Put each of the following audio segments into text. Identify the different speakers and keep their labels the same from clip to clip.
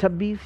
Speaker 1: 26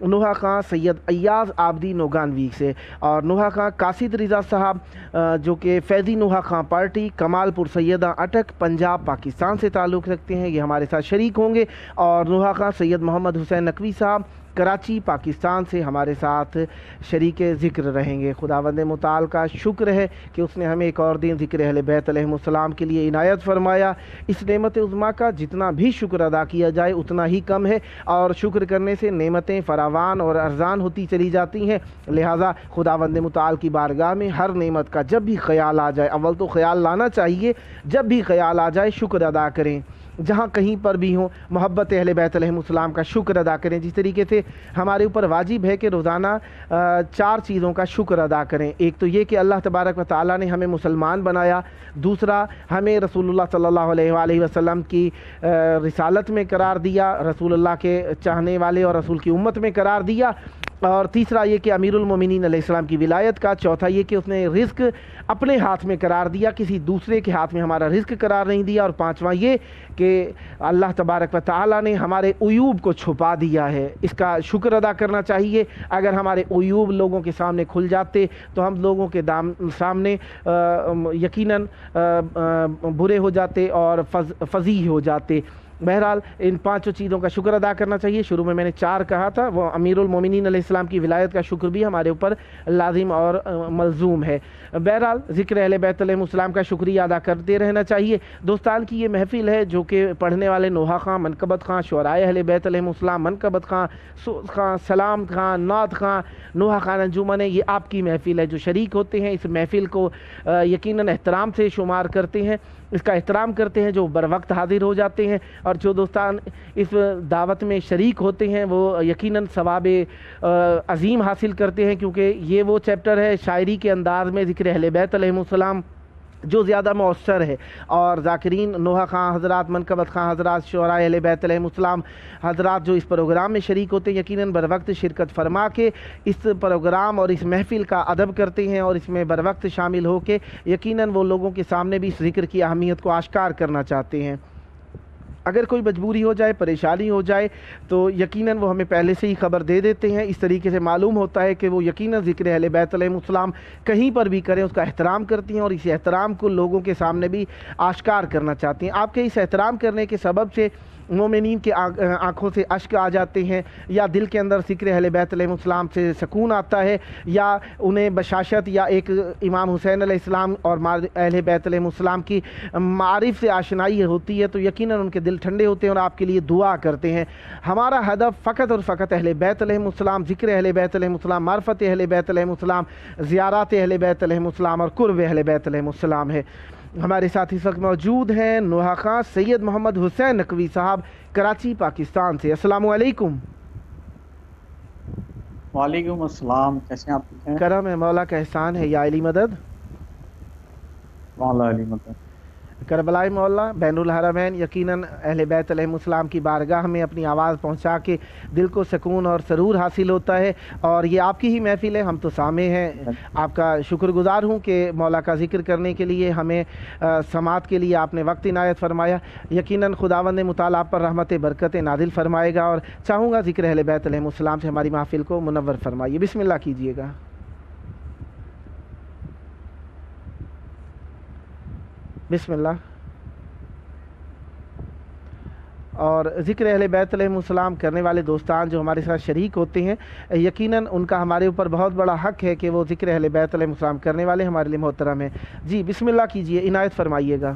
Speaker 1: نوحہ خان سید ایاز آبدی نوگانوی سے، اور نوحہ خان قاصد رضا صاحب جو کہ فیضی نوحہ خان پارٹی کمال پور سیدہ اٹک پنجاب پاکستان سے تعلق رکھتے ہیں، یہ ہمارے ساتھ شریک ہوں گے۔ اور نوحہ خان سید محمد حسین نقوی صاحب کراچی پاکستان سے ہمارے ساتھ شریک ذکر رہیں گے۔ خداوند متعال کا شکر ہے کہ اس نے ہمیں ایک اور دن ذکر اہل بیت علیہم السلام کے لیے عنایت فرمایا۔ اس نعمت عظمیٰ کا جتنا بھی شکر ادا کیا جائے اتنا ہی کم ہے، اور شکر کرنے سے نعمتیں فراوان اور ارزان ہوتی چلی جاتی ہیں۔ لہٰذا خداوند متعال کی بارگاہ میں ہر نعمت کا جب بھی خیال آ جائے، اول تو خیال لانا چاہیے، جب بھی خیال آ جائے شکر ادا کریں، جہاں کہیں پر بھی ہوں محبت اہل بیت علیہم السلام کا شکر ادا کریں۔ جس طریقے سے ہمارے اوپر واجب ہے کہ روزانہ 4 چیزوں کا شکر ادا کریں۔ ایک تو یہ کہ اللہ تبارک و تعالیٰ نے ہمیں مسلمان بنایا، دوسرا ہمیں رسول اللہ صلی اللہ علیہ وآلہ وسلم کی رسالت میں قرار دیا، رسول اللہ کے چاہنے والے اور رسول کی امت میں قرار دیا، اور تیسرا یہ کہ امیر المومنین علیہ السلام کی ولایت کا، چوتھا یہ کہ اس نے رزق اپنے ہاتھ میں قرار دیا، کسی دوسرے کے ہاتھ میں ہمارا رزق قرار نہیں دیا، اور پانچواں یہ کہ اللہ تبارک و تعالیٰ نے ہمارے عیوب کو چھپا دیا ہے۔ اس کا شکر ادا کرنا چاہیے۔ اگر ہمارے عیوب لوگوں کے سامنے کھل جاتے تو ہم لوگوں کے سامنے یقیناً برے ہو جاتے اور فضیح ہو جاتے۔ بہرحال ان 5 چیزوں کا شکر ادا کرنا چاہیے۔ شروع میں نے 4 کہا تھا، وہ امیر المومنین علیہ السلام کی ولایت کا شکر بھی ہمارے اوپر لازم اور ملزوم ہے۔ بہرحال ذکر اہل بیت علیہم السلام کا شکریہ ادا کرتے رہنا چاہیے۔ دوستان کی یہ محفل ہے جو کہ پڑھنے والے نوحہ خان، منقبت خان، شعرائے اہل بیت علیہم السلام، منقبت خان، سوز خان، سلام خان، نعت خان، نوحہ خان انجمن ہے، یہ آپ کی محفل ہے۔ جو شریک ہوتے ہیں اس محفل کو یقیناً احترام سے شمار کرتے ہیں، اس کا احترام کرتے ہیں، جو بر وقت حاضر ہو جاتے ہیں، اور جو دوستان اس دعوت میں شریک ہوتے ہیں وہ یقیناً ثواب عظیم حاصل کرتے ہیں، کیونکہ یہ وہ چیپٹر ہے شاعری کے انداز میں ذکر اہل بیت علیہم السلام جو زیادہ مؤثر ہے، اور ذاکرین نوحہ خان حضرات، منقبت خان حضرات، شعراء اہل بیت علیہم السلام حضرات جو اس پروگرام میں شریک ہوتے ہیں یقیناً بر وقت شرکت فرما کے اس پروگرام اور اس محفل کا ادب کرتے ہیں، اور اس میں بر وقت شامل ہو کے یقیناً وہ لوگوں کے سامنے بھی اس ذکر کی اہمیت کو آشکار کرنا چاہتے ہیں۔ اگر کوئی مجبوری ہو جائے، پریشانی ہو جائے تو یقیناً وہ ہمیں پہلے سے ہی خبر دے دیتے ہیں۔ اس طریقے سے معلوم ہوتا ہے کہ وہ یقیناً ذکر اہل بیت علیہم السلام کہیں پر بھی کریں اس کا احترام کرتی ہیں، اور اس احترام کو لوگوں کے سامنے بھی آشکار کرنا چاہتی ہیں۔ آپ کے اس احترام کرنے کے سبب سے مومنین کے آنکھوں سے اشک آ جاتے ہیں، یا دل کے اندر ذکر اہل بیت علیہم السلام سے سکون آتا ہے، یا انہیں بشاشت یا ایک امام حسین علیہ السلام اور اہل بیت علیہم السلام کی معارف سے آشنائی ہوتی ہے، تو یقیناً ان کے دل ٹھنڈے ہوتے ہیں اور آپ کے لیے دعا کرتے ہیں۔ ہمارا ہدف فقط اور فقط اہل بیت علیہم السلام، ذکر اہل بیت علیہم السلام، معرفت اہل بیت علیہم السلام، زیارات اہل بیت علیہم السلام اور قرب اہل بیت علیہم السلام ہے۔ ہمارے ساتھ اس وقت موجود ہیں نوحہ خان سید محمد حسین نقوی صاحب کراچی پاکستان سے۔ السلام علیکم۔
Speaker 2: وعلیکم السلام، کیسے ہیں آپ؟ ٹھیک ہیں؟
Speaker 1: کرم ہے، مولا کا احسان ہے، یا علی مدد،
Speaker 2: مولا علی مدد۔
Speaker 1: کربلائی مولا بین الحرمین یقیناً اہل بیت علیہم السلام کی بارگاہ میں اپنی آواز پہنچا کے دل کو سکون اور سرور حاصل ہوتا ہے، اور یہ آپ کی ہی محفل ہے، ہم تو سامع ہیں۔ آپ کا شکر گزار ہوں کہ مولا کا ذکر کرنے کے لیے ہمیں سماعت کے لیے آپ نے وقت عنایت فرمایا۔ یقیناً خداوند متعال آپ پر رحمت برکت نازل فرمائے گا، اور چاہوں گا ذکر اہل بیت علیہم السلام سے ہماری محفل کو منور فرمائیے۔ بسم اللہ کیجیے گا۔ بسم اللہ۔ اور ذکر اہل بیت علیہم السلام کرنے والے دوستان جو ہمارے ساتھ شریک ہوتے ہیں یقیناً ان کا ہمارے اوپر بہت بڑا حق ہے کہ وہ ذکر اہل بیت علیہم السلام کرنے والے ہمارے لیے محترم ہیں۔ جی بسم اللہ کیجیے، عنایت فرمائیے گا۔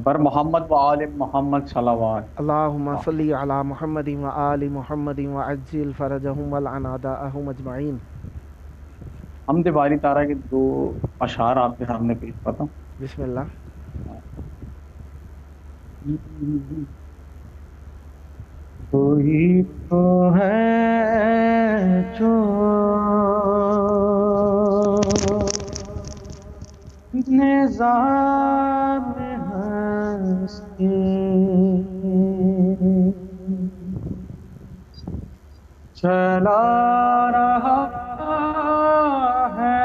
Speaker 2: بر محمد و آل محمد صلوات۔
Speaker 1: اللہم صلی علی محمد و آل محمد وعجل فرجہم والعن اعداءہم اجمعین۔
Speaker 2: حمد باری تعالیٰ کے 2 اشعار آپ کے سامنے پیش کرتا ہوں۔
Speaker 1: بسم اللہ۔
Speaker 2: کوئی تو ہے جو نظام ہستی چلا رہا ہے،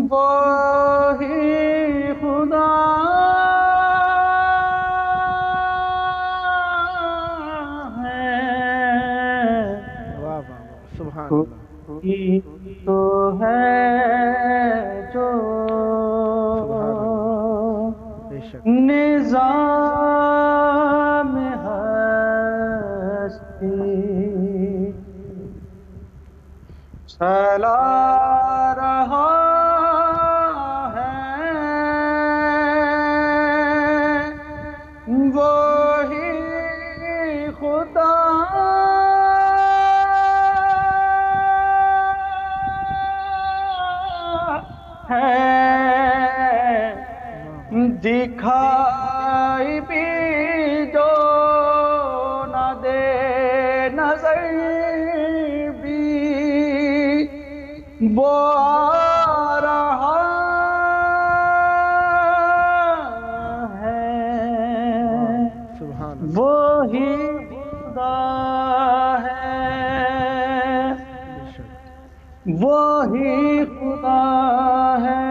Speaker 2: وہی خدا
Speaker 1: سبحان اللہ.
Speaker 2: کوئی تو ہے جو
Speaker 1: سبحان اللہ. بے شک.
Speaker 2: نظام ہستی چلا رہا ہے، وہی خدا ہے، دکھائی بھی جو نہ دے نظر بھی وہ آ رہا ہے،
Speaker 1: سبحان اللہ.
Speaker 2: وہی خدا ہے،
Speaker 1: بے شک.
Speaker 2: وہی خدا ہے،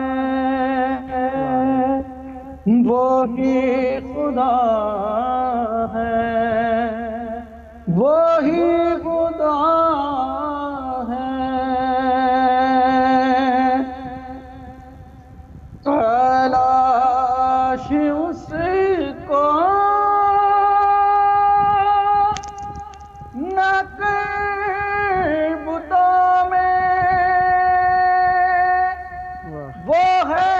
Speaker 2: وہی خدا ہے، وہی خدا ہے، تلاش اس کو نہ کر بتوں میں،
Speaker 1: واہ.
Speaker 2: وہ ہے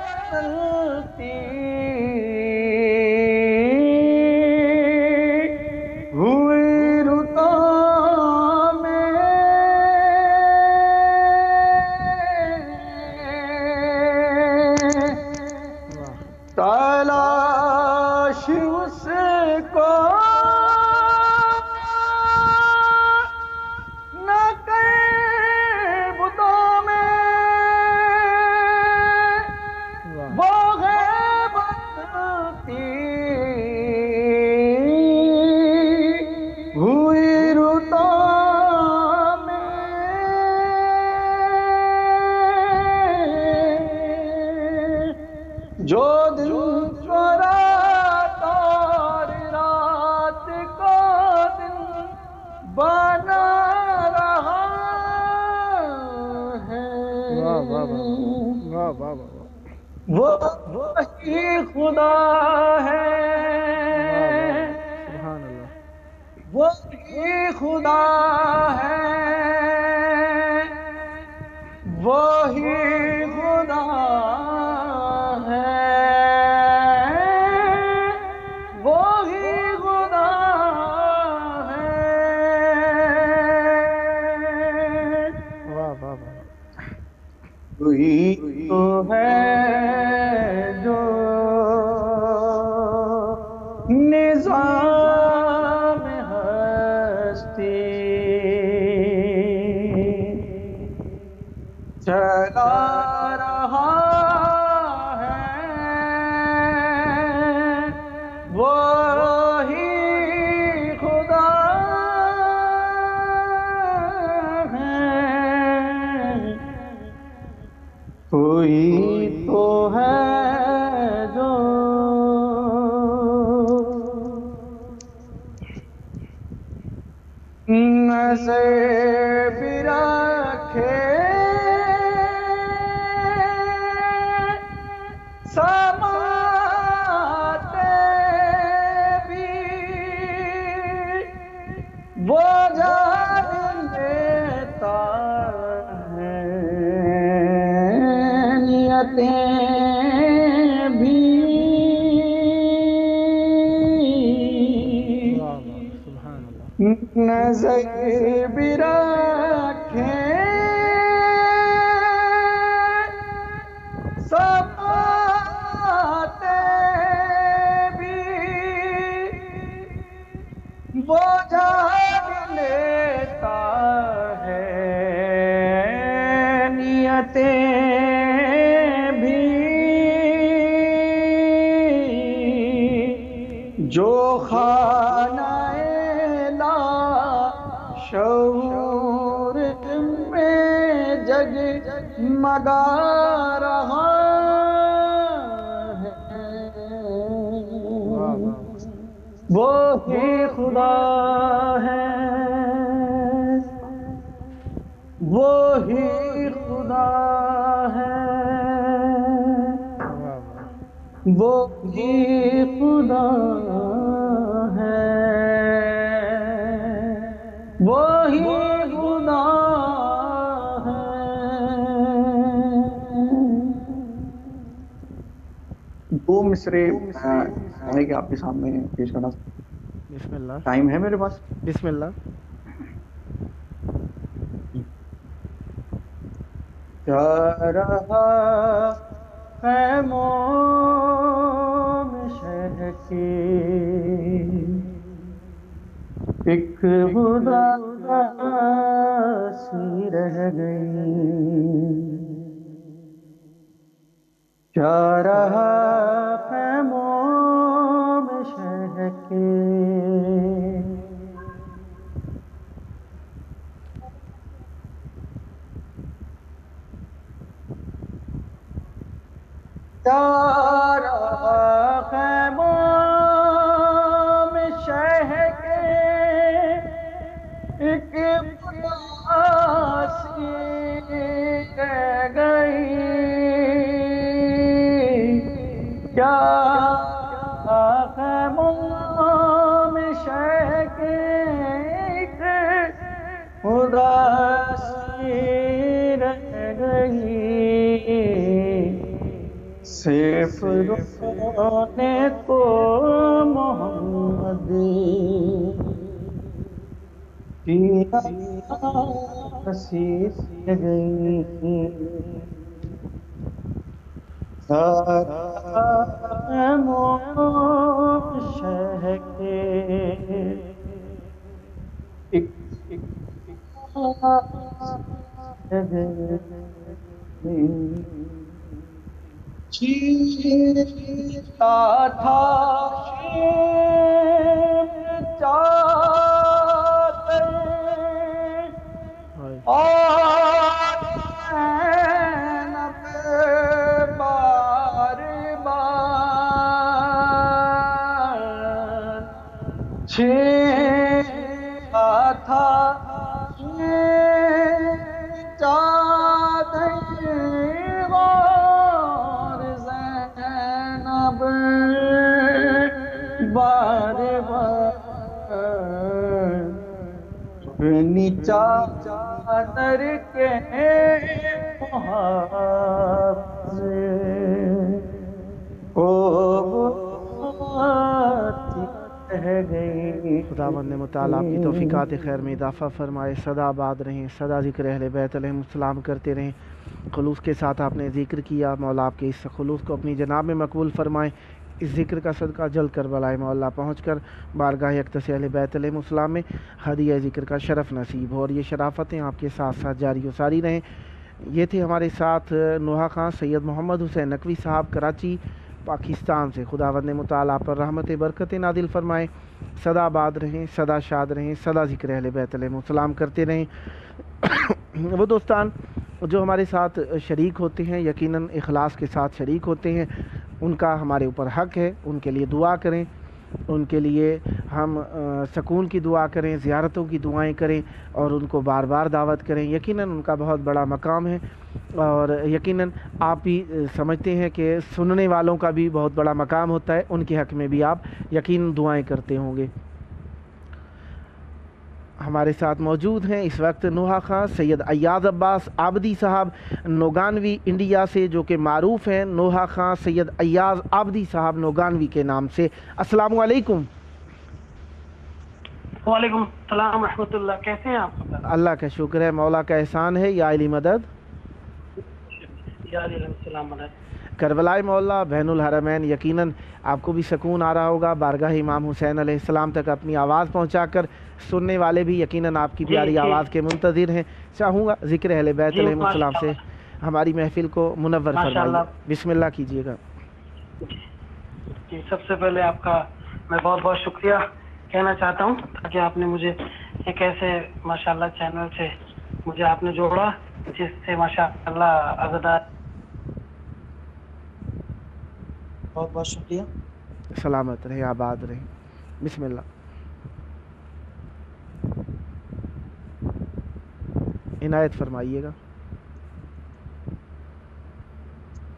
Speaker 2: بدلتی ہوئی رتوں میں،
Speaker 1: واہ.
Speaker 2: تلاش اس کو نہ کر بتوں میں،
Speaker 1: واہ.
Speaker 2: وہ ہے بدلتی ہوئی رتوں میں، جو دن کو رات اور رات کو دن بنا رہا ہے،
Speaker 1: واہ واہ واہ واہ واہ واہ واہ.
Speaker 2: وہی خدا ہے،
Speaker 1: واہ واہ واہ. سبحان اللہ.
Speaker 2: وہی خدا ہے، وہی خدا ہے، وہی خدا ہے،
Speaker 1: واہ واہ واہ.
Speaker 2: کوئی تو ہے جو نظام ہستی چلا رہا ہے، وہی خدا ہے، کوئی تو ہے جو نظر بھی رکھے، سماتے بھی وہ جان لیتا ہے، نیتیں بھی
Speaker 1: واہ واہ. سبحان اللہ.
Speaker 2: نظر بھی رکھیں، سماتے بھی وہ جان لیتا ہے، نیتیں بھی جو خانہ لا شعور میں جگمگا رہا ہے،
Speaker 1: واہ واہ.
Speaker 2: وہی خدا ہے، وہی خدا ہے،
Speaker 1: واہ واہ،
Speaker 2: وہی خدا ہے، وہی خدا ہے۔ دو مصرے ہے کہ آپ کے سامنے پیش کرنا،
Speaker 1: بسم اللہ،
Speaker 2: ٹائم ہے میرے پاس؟
Speaker 1: بسم اللہ۔
Speaker 2: کیا رہا خیموں میں شہ کی ایک اداسی رہ گئی، کیا رہا خیموں میں شہ کی تارا خیموں میں شہ کے ایک اداسی رہ گئی، کیا خیموں میں شہ کے ایک اداسی رہ گئی، صرف رونے کو محمد کی عاصی رہ گئی، سارا خیموں شہ کے ایک عاصی رہ گئی، چیرتا تھا شیر چادر اور زینب بار بار چھیڑتا تھا شیر چادر اور زینب بار بار نیچا چادر کے محافظ کو بلاتی رہ گئی۔
Speaker 1: خداوند متعال آپ کی توفیقات خیر میں اضافہ فرمائے، سدا آباد رہیں، سدا ذکر اہل بیت علیہم السلام کرتے رہیں۔ خلوص کے ساتھ آپ نے ذکر کیا، مولا آپ کے اس خلوص کو اپنی جناب میں مقبول فرمائیں۔ اس ذکر کا صدقہ جلد کربلا مولا پہنچ کر بارگاہ اقدس اہل بیت علیہم السلام میں ہدیہ ذکر کا شرف نصیب ہو، اور یہ شرافتیں آپ کے ساتھ ساتھ جاری و ساری رہیں۔ یہ تھے ہمارے ساتھ نوحہ خان سید محمد حسین نقوی صاحب، کراچی پاکستان سے۔ خداوند متعال آپ پر رحمت برکت نازل فرمائے، سدا آباد رہیں، سدا شاد رہیں، سدا ذکر اہل بیت علیہم السلام کرتے رہیں۔ وہ دوستان جو ہمارے ساتھ شریک ہوتے ہیں، یقیناً اخلاص کے ساتھ شریک ہوتے ہیں، ان کا ہمارے اوپر حق ہے، ان کے لیے دعا کریں، ان کے لیے ہم سکون کی دعا کریں، زیارتوں کی دعائیں کریں، اور ان کو بار بار دعوت کریں۔ یقیناً ان کا بہت بڑا مقام ہے، اور یقیناً آپ بھی سمجھتے ہیں کہ سننے والوں کا بھی بہت بڑا مقام ہوتا ہے، ان کے حق میں بھی آپ یقیناً دعائیں کرتے ہوں گے۔ ہمارے ساتھ موجود ہیں اس وقت نوحہ خان سید ایاز عباس عابدی صاحب نوگانوی انڈیا سے، جو کہ معروف ہیں نوحہ خان سید ایاز عابدی صاحب نوگانوی کے نام سے۔ السلام علیکم۔
Speaker 3: وعلیکم السلام ورحمۃ اللہ، کیسے ہیں آپ؟
Speaker 1: اللہ کا شکر ہے، مولا کا احسان ہے، یا علی مدد۔
Speaker 3: یا علیہ السلام مدد۔
Speaker 1: کربلائے مولا بین الحرمین، یقیناً آپ کو بھی سکون آ رہا ہوگا بارگاہ امام حسین علیہ السلام تک اپنی آواز پہنچا کر، سننے والے بھی یقیناً آپ کی پیاری آواز کے منتظر ہیں۔ چاہوں گا ذکر اہل بیت علیہ السلام سے ہماری محفل کو منور فرمائیے، بسم اللہ کیجیے گا۔
Speaker 3: جی، سب سے پہلے آپ کا میں بہت بہت شکریہ کہنا چاہتا ہوں، تاکہ آپ نے مجھے ایک ایسے ماشاءاللہ چینل سے مجھے آپ نے جوڑا جس سے ماشاءاللہ عزدار، بہت بہت شکریہ۔
Speaker 1: سلامت رہے، آباد رہے، بسم اللہ۔ عنایت فرمائیے گا.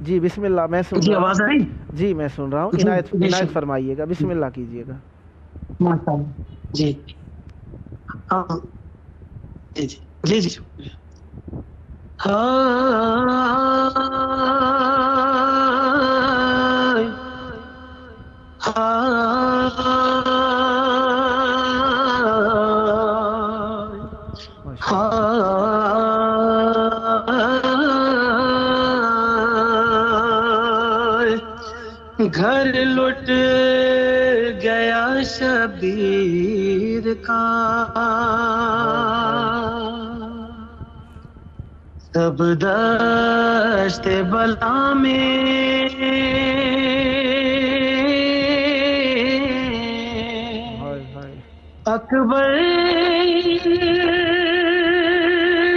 Speaker 1: جی بسم اللہ, میں سن
Speaker 3: جی
Speaker 1: رہا
Speaker 3: آواز
Speaker 1: ہوں.
Speaker 3: آئی
Speaker 1: جی میں سن رہا ہوں.
Speaker 3: جی
Speaker 1: عنایت
Speaker 3: جی
Speaker 1: عنایت فرمائیے گا, بسم اللہ کیجیے گا.
Speaker 3: ماشاء اللہ جی ہاں جی جی جی جی
Speaker 1: ماشاء اللہ.
Speaker 3: گھر لٹ گیا شبیر کا سب دشت بلا میں
Speaker 1: ہائے ہائے.
Speaker 3: اکبر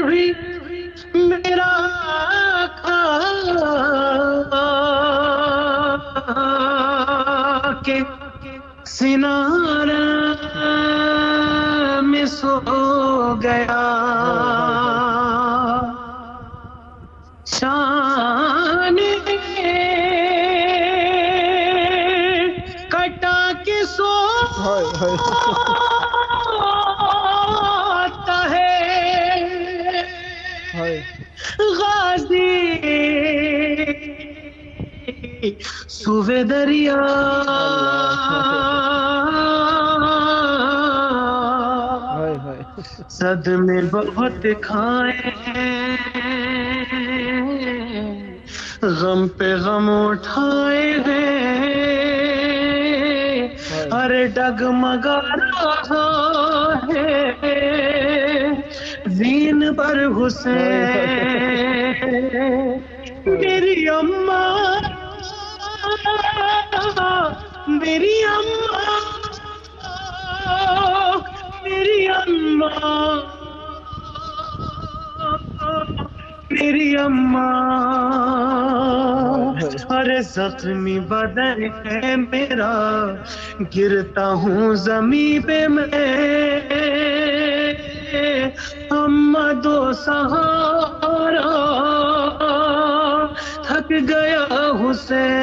Speaker 3: بھی میرا کھا کے سنارا میں سو گیا شان کٹا کے سوتا ہے غازی سوے دریا صدمے بہت کھائے ہیں غم پہ غم اٹھائے ہیں ارے ڈگمگا رہا ہے زین پر حسین میری اماں میری اماں میری اماں میری اماں ارے زخمی بدن ہے میرا گرتا ہوں زمین پہ میں اماں دو سہارا تھک گیا حسین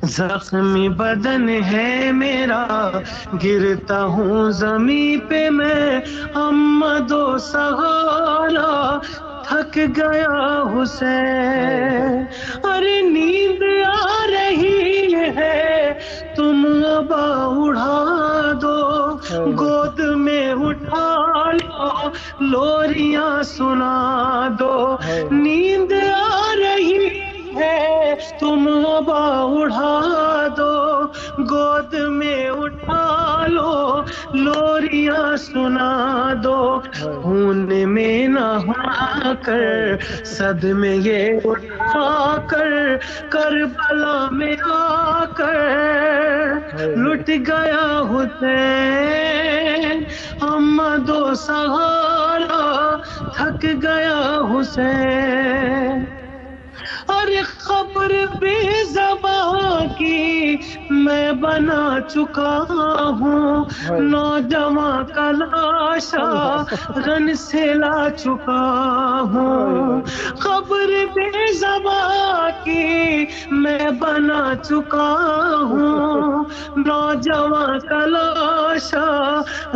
Speaker 3: زخمی بدن ہے میرا گرتا ہوں زمین پہ میں اماں دو سہارا تھک گیا حسین ارے نیند آ رہی ہے تم ابا اڑا دو گود میں اٹھا لو لوریاں سنا دو نیند آ رہی ہے تم ابا اڑا دو گود میں اٹھا لو لوریاں سنا دو خون میں نہا کر صدمے یہ اٹھا کر کربلا میں آ کر لٹ گیا حسین اماں دو سہارا تھک گیا حسین ارے خبر بے زباں کی میں بنا چکا ہوں نوجوان کا لاشا رن سے لا چکا ہوں خبر بے زباں کی میں بنا چکا ہوں نوجوان کا لاشا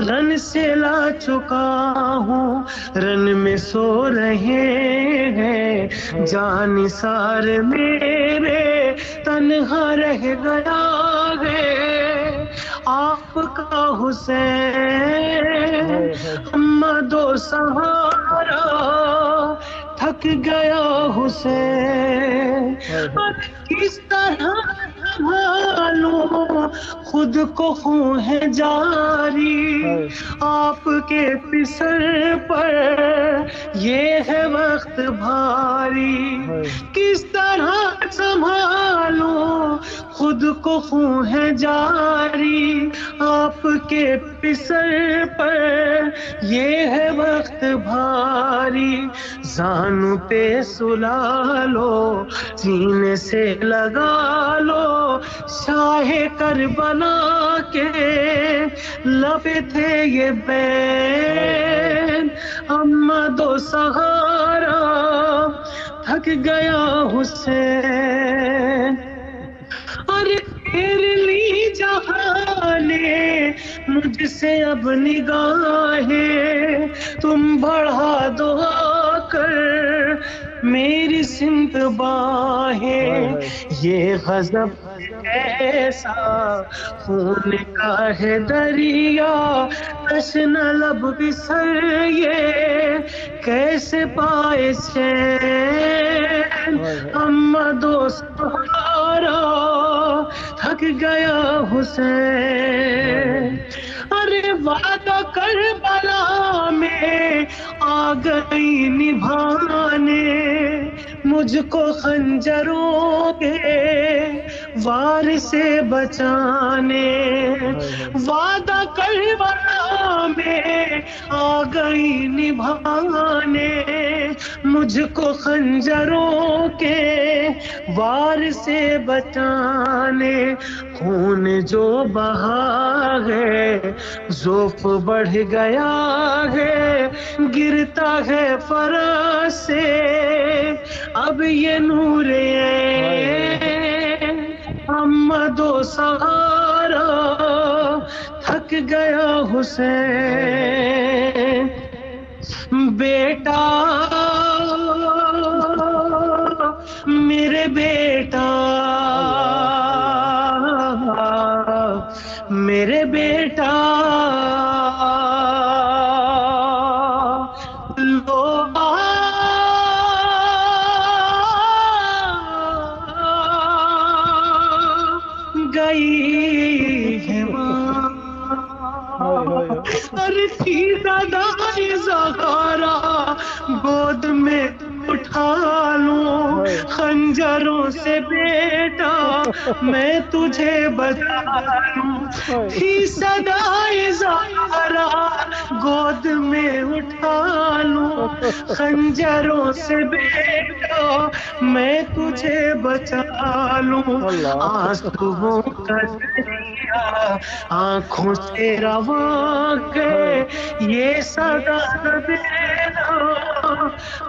Speaker 3: رن سے لا چکا ہوں رن میں سو رہے ہیں جان سار میرے تنہا رہ گیا ہے آپ کا حسین اماں دو سہارا تھک گیا حسین کس طرح سنبھالوں خود کو خون ہے جاری آپ کے پسر پر یہ ہے وقت بھاری کس طرح سنبھالوں خود کو خون ہے جاری آپ کے پسر پر یہ ہے وقت بھاری زانو پہ سلا لو سینے سے لگا لو شاہ کربلا کے لب تھے یہ بین، اما دو سہارا تھک گیا حسین، ارے پھر لی جہاں نے مجھ سے اب نگاہیں، تم بڑھا دو آ کر میری سمت باہیں، یہ غضب ایسا خون کا ہے دریا، تشنہ لب بسر یہ کیسے پائے چین، اما دو سہارا تھک گیا حسین، ارے وعدہ کربلا میں آ گئی نبھانے، مجھ کو خنجروں کے وار سے بچانے، وعدہ کربلا میں آ گئی نبھانے، مجھ کو خنجروں کے وار سے بچانے، خون جو بہا ہے ذوف بڑھ گیا ہے، گرتا ہے فرش سے اب یہ نور عین، اما دو سہارا تھک گیا حسین، بیٹا میرے بیٹا میرے بیٹا لو آ گئی ہے ماں، ارے تھی دادائے زہرا گود میں اٹھا لوں، خنجروں سے بیٹا میں تجھے بچا لوں، تھی صدائے زہرا گود میں اٹھا لوں، خنجروں سے بیٹا میں تجھے بچا لوں، آنسوؤں کا دریا آنکھوں سے رواں گئے، یہ صدا نہ دینا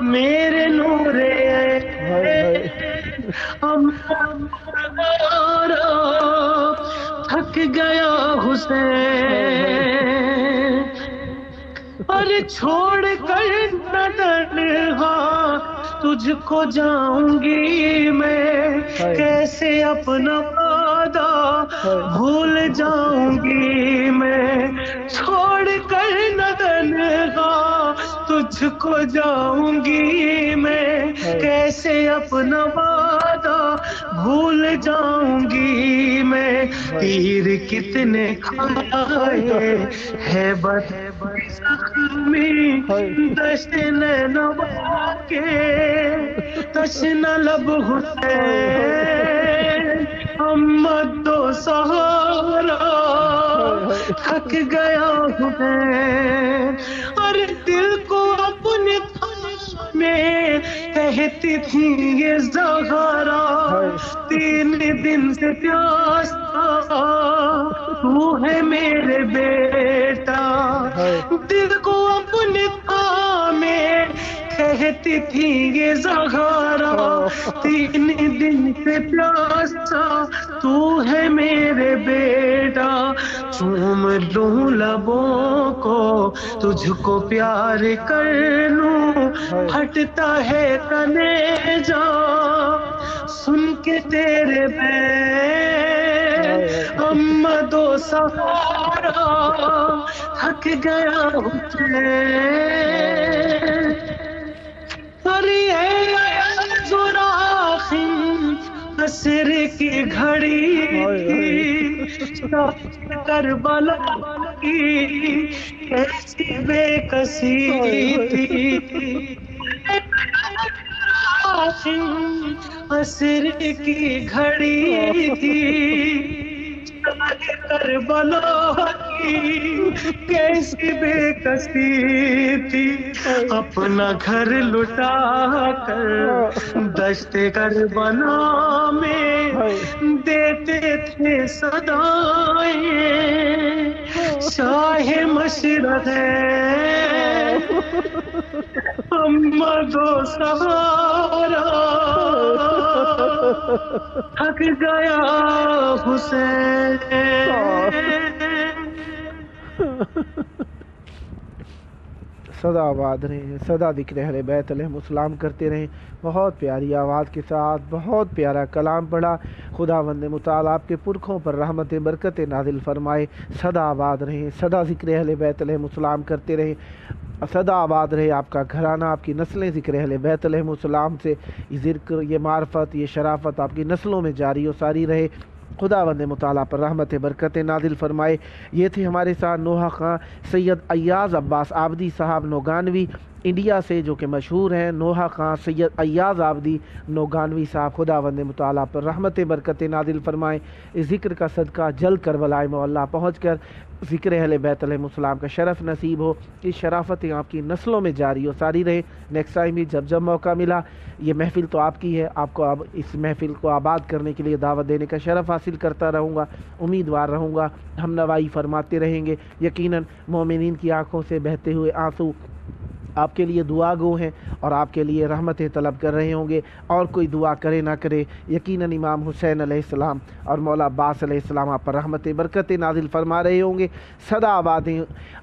Speaker 3: میرے نور عین، ہمارا تھک گیا حسین، ارے چھوڑ کر نہ تنہا تجھ کو جاؤں گی میں، کیسے اپنا وعدہ بھول جاؤں گی میں، چھوڑ کر نہ تنہا تجھ کو جاؤں گی میں، کیسے اپنا وعدہ بھول جاؤں گی میں، تیر کتنے کھائے ہے بد زخمی دشت نینوا کے تشنہ لب حسین، اما دو سہارا تھک گیا حسین، ارے دل کو اپنے میں کہتی تھی یہ زہرا، 3 دن سے پیاس تھا تو ہے میرے بیٹا، دل کو اپنے میں کہتی تھی یہ زہرا، 3 دن سے پیاس تھا تو ہے میرے بیٹا، چوم لوں لبوں کو تجھ کو پیار کر لوں، پھٹتا ہے کلیجہ سن کے تیرے بین، اما دو سہارا تھک گیا حسین، ارے زراخن عصر کی گھڑی کربلا کی کیسی بے کسی تھی، عصر کی گھڑی تھی کربلا کی کیسی بے کسی تھی، اپنا گھر لٹا کر دشت کربلا میں
Speaker 4: دیتے تھے صدائیں شاہ مشرق محمد و سہارا تھک گیا حسین.
Speaker 1: سدا آباد رہیں، سدا ذکر اہل بیت علیہم السلام کرتے رہیں. بہت پیاری آواز کے ساتھ بہت پیارا کلام پڑھا. خداوند متعال آپ کے پرکھوں پر رحمت برکت نازل فرمائے. سدا آباد رہیں، سدا ذکر اہل بیت علیہم السلام کرتے رہیں. سدا آباد رہے آپ کا گھرانہ، آپ کی نسلیں ذکر اہل بیت علیہم السلام سے یہ ذکر، یہ معرفت، یہ شرافت آپ کی نسلوں میں جاری و ساری رہے. خداوند مطالعہ پر رحمت برکت نازل فرمائے. یہ تھے ہمارے ساتھ نوحہ خان سید ایاز عباس آبدی صاحب نوگانوی انڈیا سے، جو کہ مشہور ہیں. نوحہ خان سید ایاز آبدی نوگانوی صاحب، خداوند مطالعہ پر رحمت برکت نازل فرمائے. اس ذکر کا صدقہ جلد کربلائے معلیٰ پہنچ کر ذکر اہل بیت علیہ السلام کا شرف نصیب ہو. اس شرافتیں آپ کی نسلوں میں جاری و ساری رہے. نیکسٹ ٹائم بھی جب موقع ملا، یہ محفل تو آپ کی ہے، آپ کو اب اس محفل کو آباد کرنے کے لیے دعوت دینے کا شرف حاصل کرتا رہوں گا، امیدوار رہوں گا. ہم نوائی فرماتے رہیں گے. یقیناً مومنین کی آنکھوں سے بہتے ہوئے آنسو آپ کے لیے دعا گو ہیں اور آپ کے لیے رحمتیں طلب کر رہے ہوں گے. اور کوئی دعا کرے نہ کرے، یقیناً امام حسین علیہ السلام اور مولا عباس علیہ السلام آپ پر رحمت برکت نازل فرما رہے ہوں گے. سدا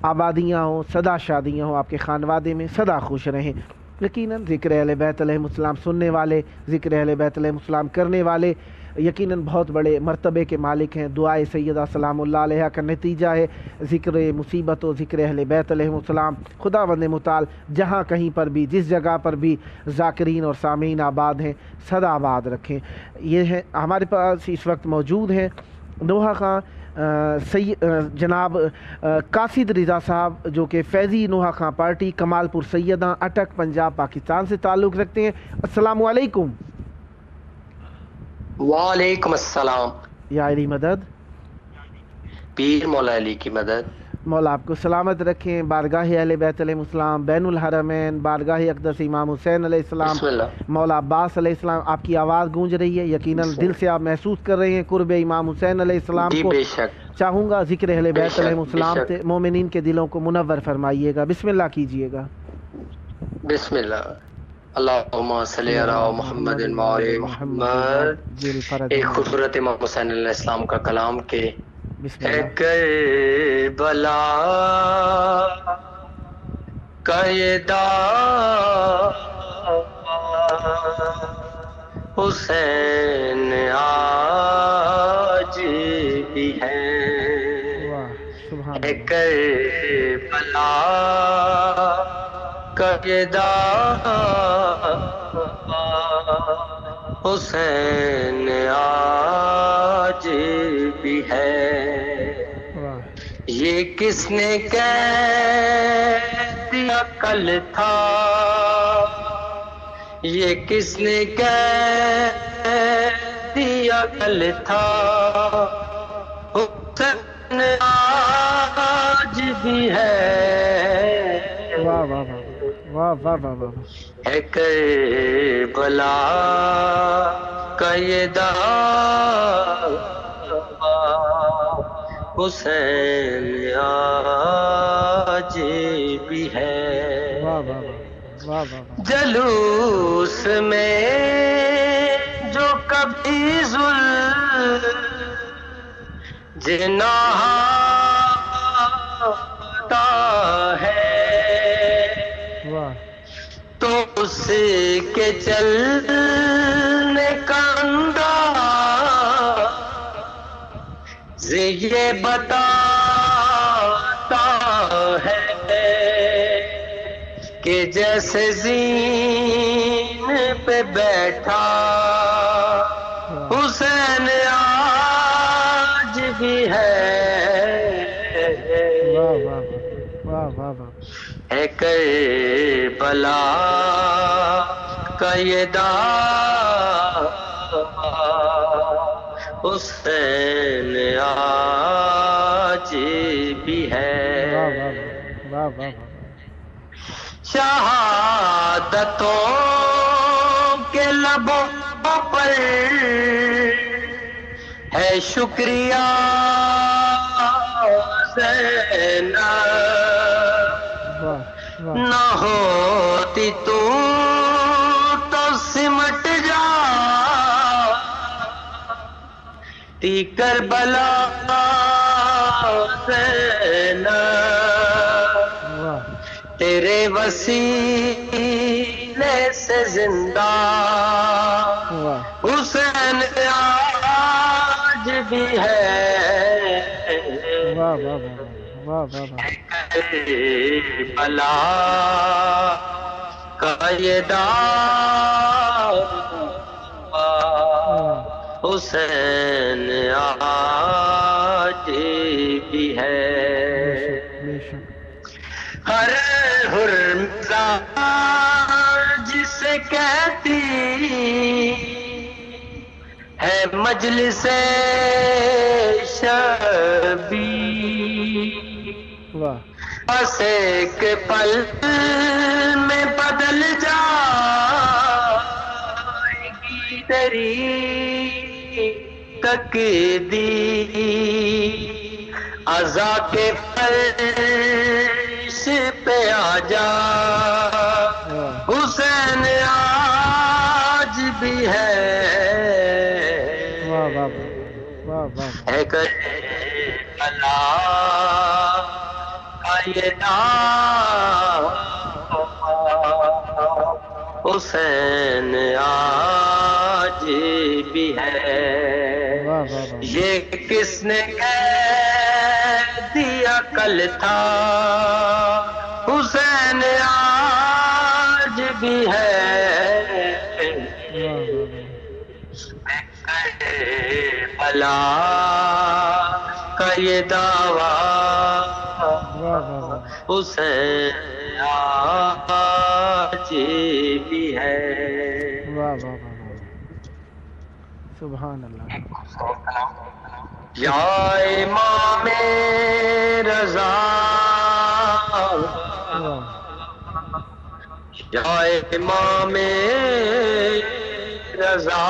Speaker 1: آبادیاں ہوں، سدا شادیاں ہوں آپ کے خانوادے میں، سدا خوش رہیں. یقیناً ذکر اہل بیت علیہ السلام سننے والے، ذکر اہل بیت علیہ السلام کرنے والے یقیناً بہت بڑے مرتبے کے مالک ہیں. دعائے سیدہ سلام اللہ علیہ کا نتیجہ ہے ذکر مصیبت و ذکر اہل بیت علیہ السلام. خداوند متعال جہاں کہیں پر بھی، جس جگہ پر بھی ذاکرین اور سامعین آباد ہیں، سدا آباد رکھیں. یہ ہے ہمارے پاس اس وقت موجود ہیں نوحہ خان جناب قاصد رضا صاحب، جو کہ فیضی نوحہ خان پارٹی کمال پور سیداں اٹک پنجاب پاکستان سے تعلق رکھتے ہیں. السلام علیکم.
Speaker 5: وعلیکم السلام.
Speaker 1: یا علی مدد،
Speaker 5: پیر مولا علی کی مدد.
Speaker 1: مولا آپ کو سلامت رکھیں. بارگاہ اہل بیت علیہ السلام، بین الحرمین، بارگاہ اقدس امام حسین علیہ السلام،
Speaker 5: بسم اللہ.
Speaker 1: مولا عباس علیہ السلام، آپ کی آواز گونج رہی ہے. یقیناً دل سے آپ محسوس کر رہے ہیں قرب امام حسین علیہ السلام
Speaker 5: جی
Speaker 1: کو.
Speaker 5: بے شک.
Speaker 1: چاہوں گا ذکر اہل بیت
Speaker 5: شک،
Speaker 1: علیہ
Speaker 5: بے
Speaker 1: السلام
Speaker 5: شک.
Speaker 1: سے مومنین کے دلوں کو منور فرمائیے گا. بسم اللہ کیجئے گا.
Speaker 5: بسم اللہ. اللہم صلی علی محمد وعلی محمد.
Speaker 1: جی الفرج
Speaker 5: ایک خوبصورت امام حسین علیہ السلام کا کلام کہ
Speaker 1: بسم
Speaker 5: ہے
Speaker 1: اللہ.
Speaker 5: کربلا کا یہ دعویٰ حسین آج بھی ہے.
Speaker 1: واہ سبحان
Speaker 5: ہے
Speaker 1: اللہ.
Speaker 5: کربلا کا یہ دعویٰ حسین آج بھی ہے.
Speaker 1: واہ
Speaker 5: یہ کس نے کہہ دیا کل تھا، یہ کس نے کہہ دیا کل تھا، حسین آج بھی ہے.
Speaker 1: واہ واہ واہ واہ واہ واہ.
Speaker 5: ہے کربلا کا یہ دعویٰ حسین آج بھی ہے.
Speaker 1: واہ واہ واہ واہ واہ.
Speaker 5: جلوس میں جو کبھی جناح ہوتا ہے
Speaker 1: واہ
Speaker 5: تو اس کے چلنے کا انداز یہ بتاتا ہے کہ جیسے زین پہ بیٹھا حسین آج بھی ہے.
Speaker 1: واہ واہ واہ واہ واہ.
Speaker 5: ہے کربلا کا یہ دعویٰ حسین آج بھی ہے.
Speaker 1: واہ واہ واہ واہ واہ.
Speaker 5: شہادتوں کے لبوں پر ہے شکریہ زینب،
Speaker 1: واہ واہ
Speaker 5: نہ ہوتی تو سمٹ جاتی کربلا زینب،
Speaker 1: واہ
Speaker 5: تیرے وسیلے سے زندہ
Speaker 1: واہ
Speaker 5: حسین آج بھی ہے،
Speaker 1: واہ واہ واہ واہ واہ
Speaker 5: کربلا کا یہ دعویٰ حسین آج بھی ہے،
Speaker 1: بے شک
Speaker 5: ہر حرمزہ جسے کہتی ہے مجلس شبی،
Speaker 1: واہ
Speaker 5: بس ایک پل میں بدل جائے گی تیری تقدیر، عزا کے فرش پہ آ جا حسین آج بھی ہے،
Speaker 1: واہ واہ واہ واہ
Speaker 5: ہے کربلا کا یہ دعویٰ حسین آج بھی ہے،
Speaker 1: واہ واہ واہ
Speaker 5: یہ کس نے کہہ دیا کل تھا حسین آج بھی ہے، کربلا کا یہ دعویٰ حسین آج بھی ہے۔
Speaker 1: واہ واہ واہ واہ سبحان اللہ
Speaker 5: یا امام رضا،
Speaker 1: واہ
Speaker 5: یا امام رضا،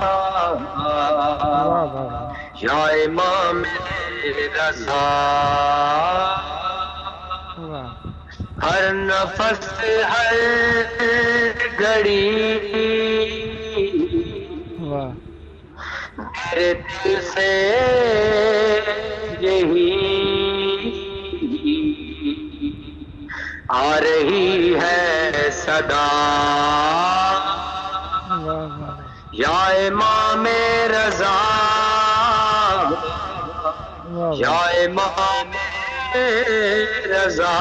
Speaker 1: واہ واہ
Speaker 5: یا امام رضا،
Speaker 1: واہ
Speaker 5: ہر نفس ہر گھڑی
Speaker 1: واہ
Speaker 5: میرے دل سے یہی آ رہی ہے صدا،
Speaker 1: واہ واہ
Speaker 5: یا امام رضا، یا امام رضا،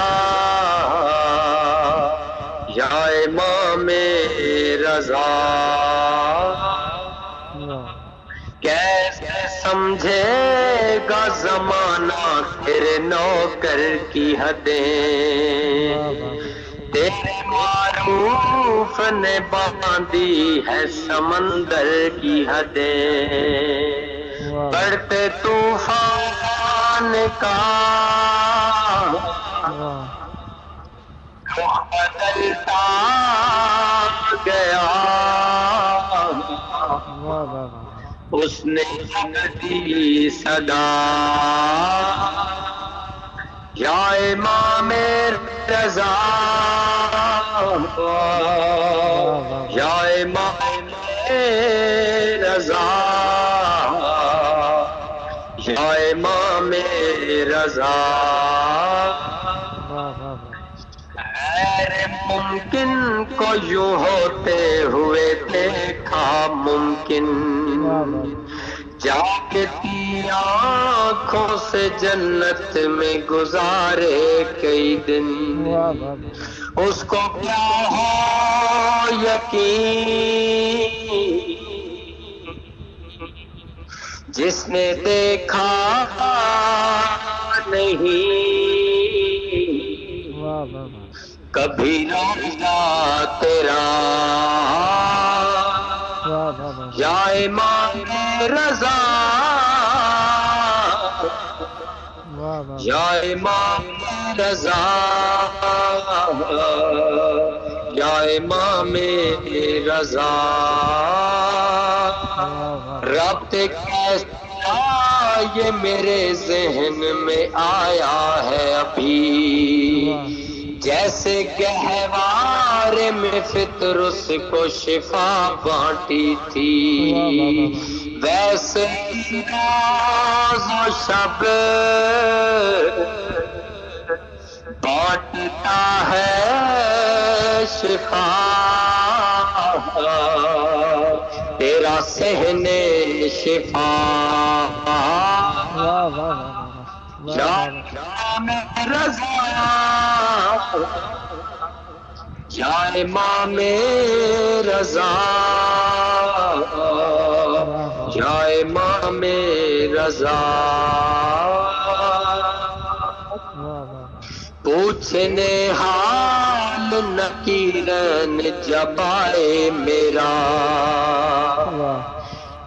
Speaker 5: یا امام رضا، کیسے سمجھے گا زمانہ تیرے نوکر کی حدیں، تیرے معروف نے باندھی ہے سمندر کی حدیں، بڑھتے طوفان کا رخ بدلتا گیا، اس نے دی صدا، یا امام رضا، یا امام رضا، یا امام رضا، غیر ممکن کو یوں ہوتے ہوئے دیکھا ممکن، جا کے تھی آنکھوں سے جنت میں گزارے کئی دن، اس کو کیا ہو یقین جس نے دیکھا نہیں کبھی روزہ تیرا، یا امام رضا، یا امام رضا، یا یا امام رضا ربط کیسا یہ میرے ذہن میں آیا ہے ابھی، جیسے گہوارے میں فطر اس کو شفا بانٹی تھی، ویسے روز و شب بانٹتا ہے شفا، تیرا صحن شفا یا امام رضا یا امام رضا یا امام رضا پوچھنے حال نکیرن جب آئے میرا،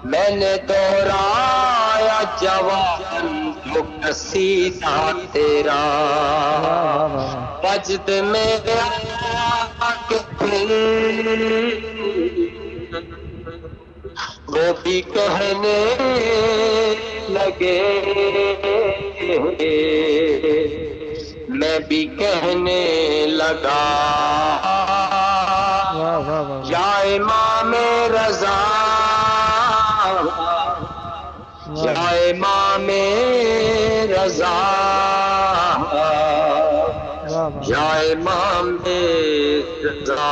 Speaker 5: میں نے دوہرایا جوان تو قصیدہ تیرا، وجد میں آ کے پھر وہ بھی کہنے لگے، میں بھی کہنے لگا، یا امام رضا یا امام رضا یا امام رضا۔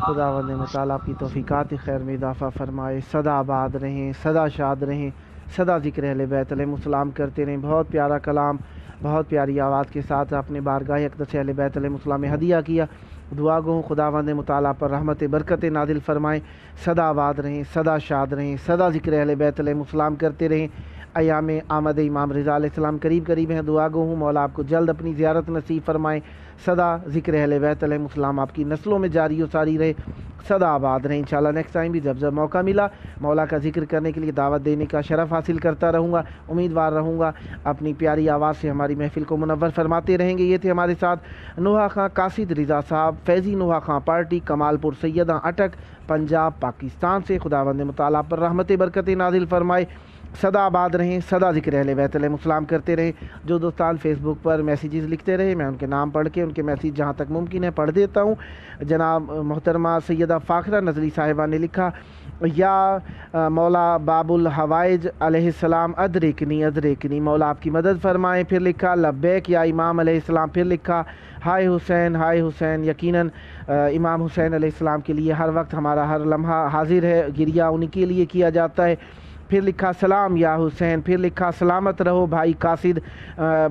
Speaker 1: خداوند متعالی آپ کی توفیقات خیر میں اضافہ فرمائے، سدا آباد رہیں، سدا شاد رہیں، سدا ذکر اہل بیت علیہ السلام کرتے رہیں۔ بہت پیارا کلام، بہت پیاری آواز کے ساتھ آپ نے بارگاہ اقدس اہل بیت علیہ السلام میں ہدیہ کیا۔ دعا گو خداوند متعالی پر رحمت برکت نازل فرمائیں، سدا آباد رہیں، سدا شاد رہیں، سدا ذکر اہل بیت علیہ السلام کرتے رہیں۔ ایام آمد امام رضا علیہ السلام قریب قریب ہیں، دعا گو ہوں مولا آپ کو جلد اپنی زیارت نصیب فرمائیں، سدا ذکر اہل بیت علیہ السلام آپ کی نسلوں میں جاری و ساری رہے، سدا آباد رہیں۔ انشاءاللہ نیکسٹ ٹائم بھی جب جب موقع ملا مولا کا ذکر کرنے کے لیے دعوت دینے کا شرف حاصل کرتا رہوں گا، امیدوار رہوں گا اپنی پیاری آواز سے ہماری محفل کو منور فرماتے رہیں گے۔ یہ تھے ہمارے ساتھ نوحہ خان قاصد رضا صاحب، فیضی نوحہ خان پارٹی، کمال پور سیدہ اٹک، پنجاب پاکستان سے۔ خداوند متعالی پر رحمت برکت نازل فرمائے، سدا آباد رہیں، سدا ذکر اہل بیت علیہ السلام کرتے رہیں۔ جو دوستان فیس بک پر میسیجز لکھتے رہے، میں ان کے نام پڑھ کے ان کے میسیج جہاں تک ممکن ہے پڑھ دیتا ہوں۔ جناب محترمہ سیدہ فاخرہ نظری صاحبہ نے لکھا، یا مولا باب الحوائج علیہ السلام ادرکنی ادرکنی، مولا آپ کی مدد فرمائیں۔ پھر لکھا لبیک یا امام علیہ السلام۔ پھر لکھا ہائے حسین ہائے حسین، یقیناً امام حسین علیہ السلام کے لیے ہر وقت ہمارا ہر لمحہ حاضر ہے، گریہ ان کے لیے کیا جاتا ہے۔ پھر لکھا سلام یا حسین۔ پھر لکھا سلامت رہو بھائی قاصد،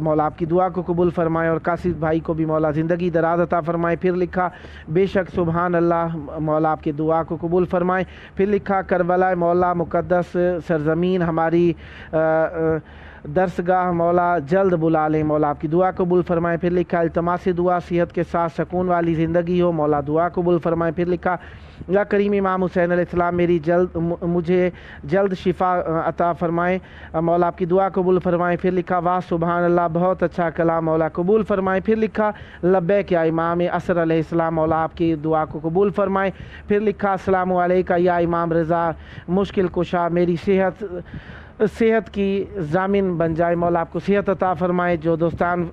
Speaker 1: مولا آپ کی دعا کو قبول فرمائے اور قاصد بھائی کو بھی مولا زندگی دراز عطا فرمائے۔ پھر لکھا بے شک سبحان اللہ، مولا آپ کی دعا کو قبول فرمائے۔ پھر لکھا کربلا مولا مقدس سرزمین ہماری درسگاہ مولا جلد بلا لیں، مولا آپ کی دعا قبول فرمائے۔ پھر لکھا التماس دعا صحت کے ساتھ سکون والی زندگی ہو، مولا دعا قبول فرمائے۔ پھر لکھا یا کریم امام حسین علیہ السلام مجھے جلد شفا عطا فرمائیں، مولا آپ کی دعا قبول فرمائیں۔ پھر لکھا واہ سبحان اللہ، بہت اچھا کلام، مولا قبول فرمائیں۔ پھر لکھا لبیک یا امام عصر علیہ السلام، مولا آپ کی دعا کو قبول فرمائیں۔ پھر لکھا السلام علیکہ یا امام رضا، مشکل کشا میری صحت کی ضامن بن جائے، مولا آپ کو صحت عطا فرمائے۔ جو دوستان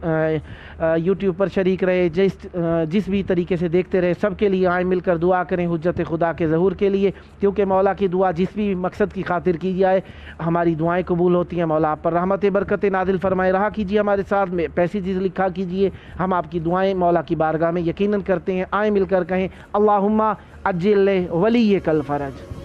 Speaker 1: یوٹیوب پر شریک رہے، جس بھی طریقے سے دیکھتے رہے، سب کے لیے آئیں مل کر دعا کریں حجت خدا کے ظہور کے لیے، کیونکہ مولا کی دعا جس بھی مقصد کی خاطر کی جائے ہماری دعائیں قبول ہوتی ہیں۔ مولا آپ پر رحمت برکت نازل فرمائے۔ رہا کیجیے ہمارے ساتھ پیسیجز لکھا کیجیے، ہم آپ کی دعائیں مولا کی بارگاہ میں یقیناً کرتے ہیں۔ آئیں مل کر کہیں اللہم عجل ولیک الفرج۔